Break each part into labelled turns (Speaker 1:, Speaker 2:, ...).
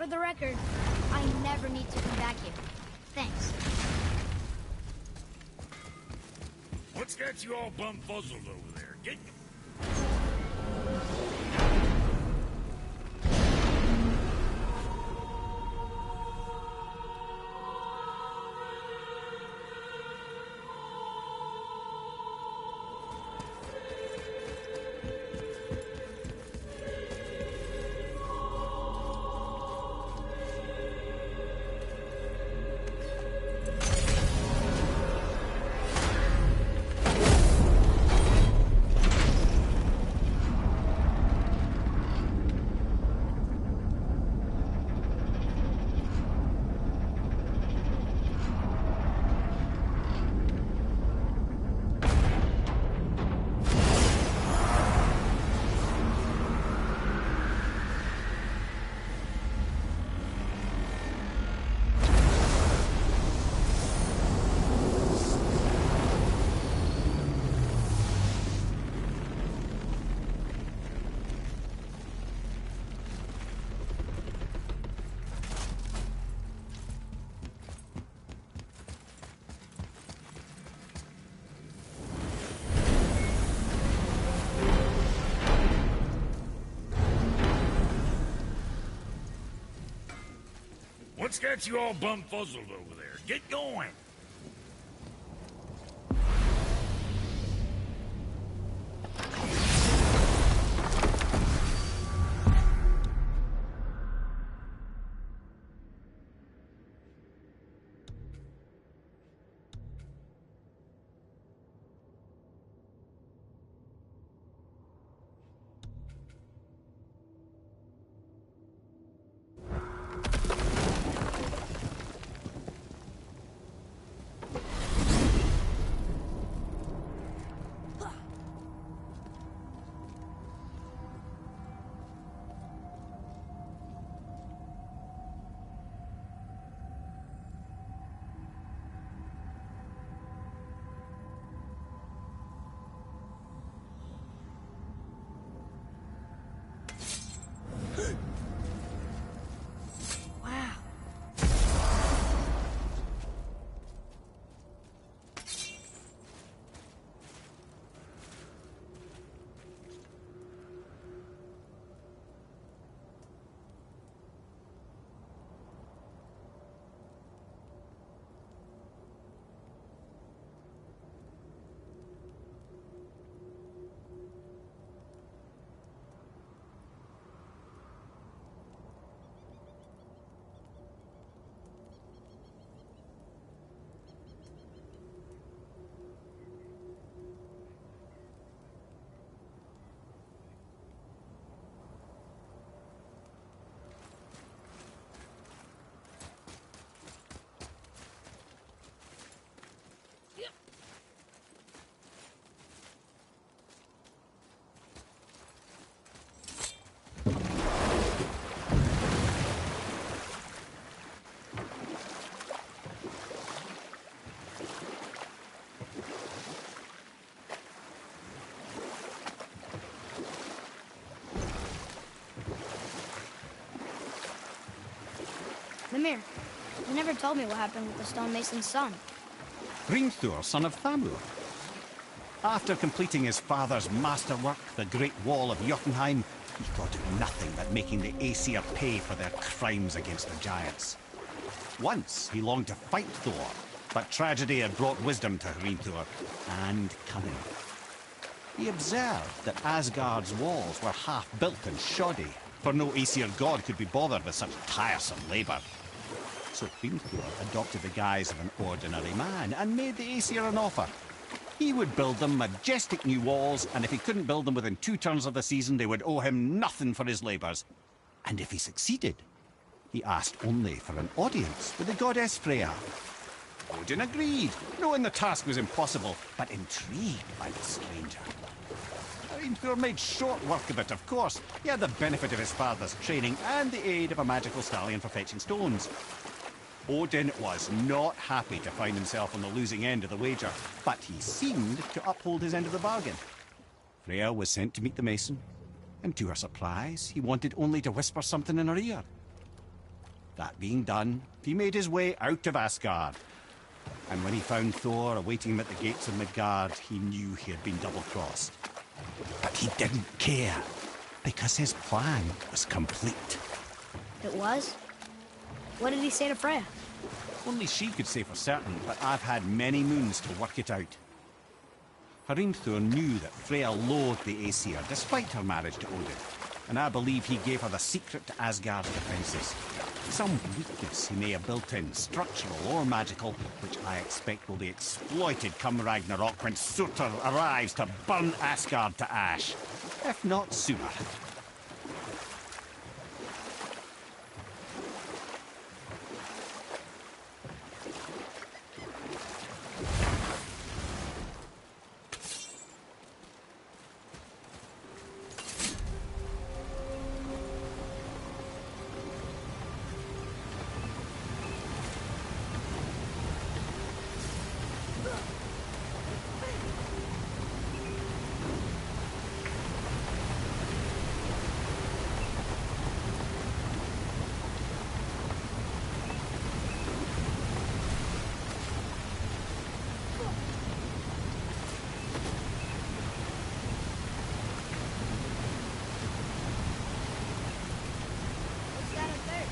Speaker 1: For the record, I never need to come back here. Thanks.
Speaker 2: What's got you all bum-fuzzled over there? Get... What's got you all bum-fuzzled over there? Get going!
Speaker 1: Lemire, you never told me what happened with the stonemason's son.
Speaker 3: Hrimthur, son of Thamur. After completing his father's masterwork, the Great Wall of Jotunheim, he thought of nothing but making the Aesir pay for their crimes against the giants. Once he longed to fight Thor, but tragedy had brought wisdom to Hrimthur, and cunning. He observed that Asgard's walls were half-built and shoddy, for no Aesir god could be bothered with such tiresome labor. So Hrimthur adopted the guise of an ordinary man and made the Aesir an offer. He would build them majestic new walls, and if he couldn't build them within 2 turns of the season, they would owe him nothing for his labors. And if he succeeded, he asked only for an audience with the goddess Freya. Odin agreed, knowing the task was impossible, but intrigued by the stranger. Hrimthur made short work of it, of course. He had the benefit of his father's training and the aid of a magical stallion for fetching stones. Odin was not happy to find himself on the losing end of the wager, but he seemed to uphold his end of the bargain. Freya was sent to meet the mason, and to her surprise, he wanted only to whisper something in her ear. That being done, he made his way out of Asgard. And when he found Thor awaiting him at the gates of Midgard, he knew he had been double-crossed. But he didn't care, because his plan was complete.
Speaker 4: It was? What did he say to Freya?
Speaker 3: Only she could say for certain, but I've had many moons to work it out. Hrimthur knew that Freya loathed the Aesir, despite her marriage to Odin, and I believe he gave her the secret to Asgard's defences. Some weakness he may have built in, structural or magical, which I expect will be exploited come Ragnarok when Surtur arrives to burn Asgard to ash. If not sooner.
Speaker 1: What's that up there?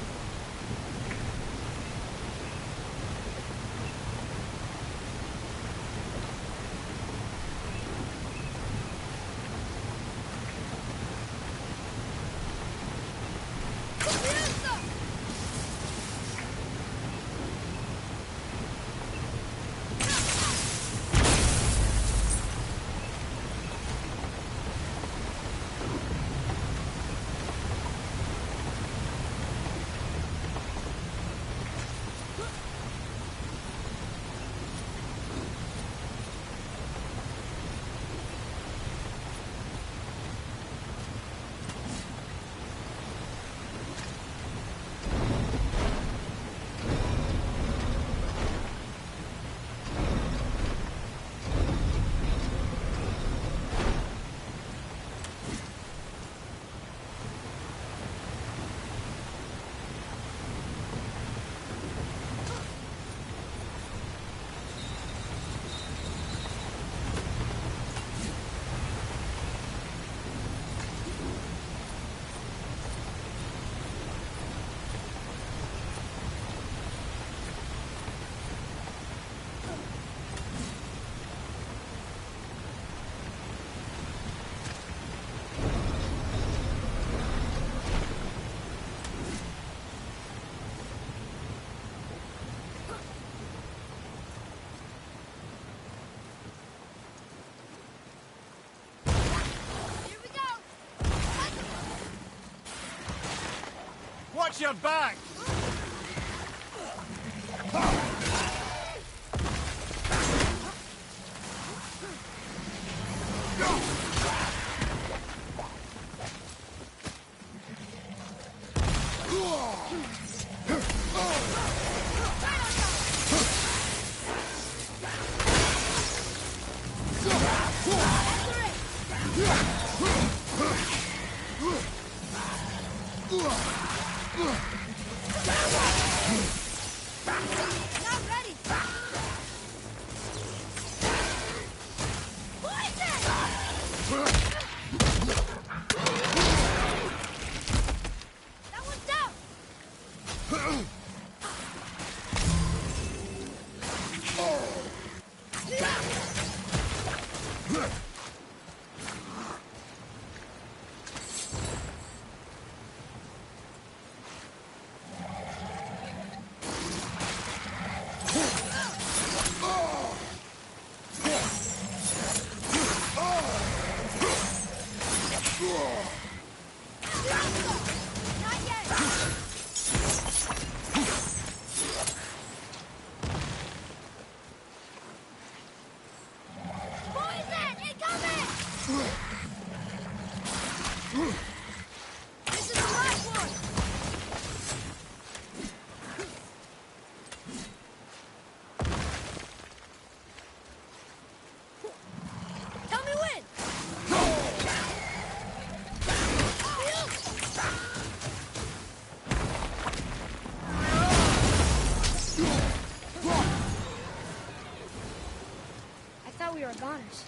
Speaker 1: Here we go!
Speaker 3: Watch your back!
Speaker 1: Not ready! Poison! That one's down!
Speaker 4: goners.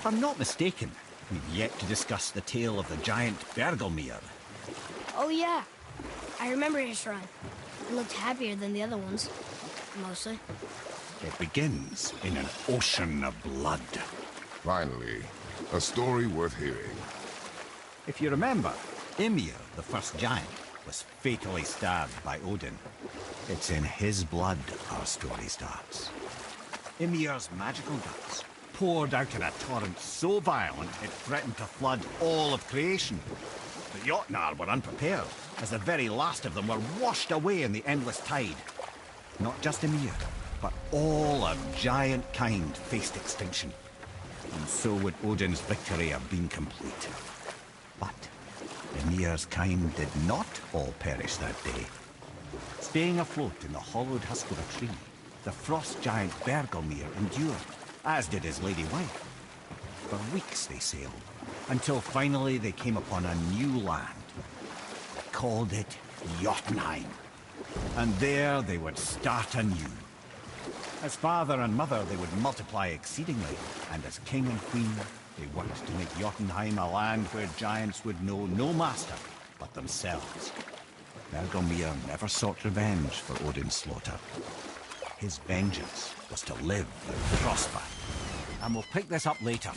Speaker 3: If I'm not mistaken, we've yet to discuss the tale of the giant Bergelmere.
Speaker 4: Oh, yeah. I remember his shrine. It looked happier than the other ones. Mostly.
Speaker 3: It begins in an ocean of blood.
Speaker 5: Finally, a story worth hearing.
Speaker 3: If you remember, Ymir, the first giant, was fatally stabbed by Odin. It's in his blood our story starts. Ymir's magical guts poured out in a torrent so violent it threatened to flood all of creation. The Jotnar were unprepared, as the very last of them were washed away in the endless tide. Not just Ymir, but all of giant kind faced extinction. and so would Odin's victory have been complete. But Ymir's kind did not all perish that day. Staying afloat in the hollowed husk of a tree, the frost giant Bergelmir endured, as did his lady wife. For weeks they sailed, until finally they came upon a new land. They called it Jotunheim. And there they would start anew. As father and mother they would multiply exceedingly, and as king and queen they worked to make Jotunheim a land where giants would know no master but themselves. Bergelmir never sought revenge for Odin's slaughter. His vengeance was to live and prosper. And we'll pick this up later,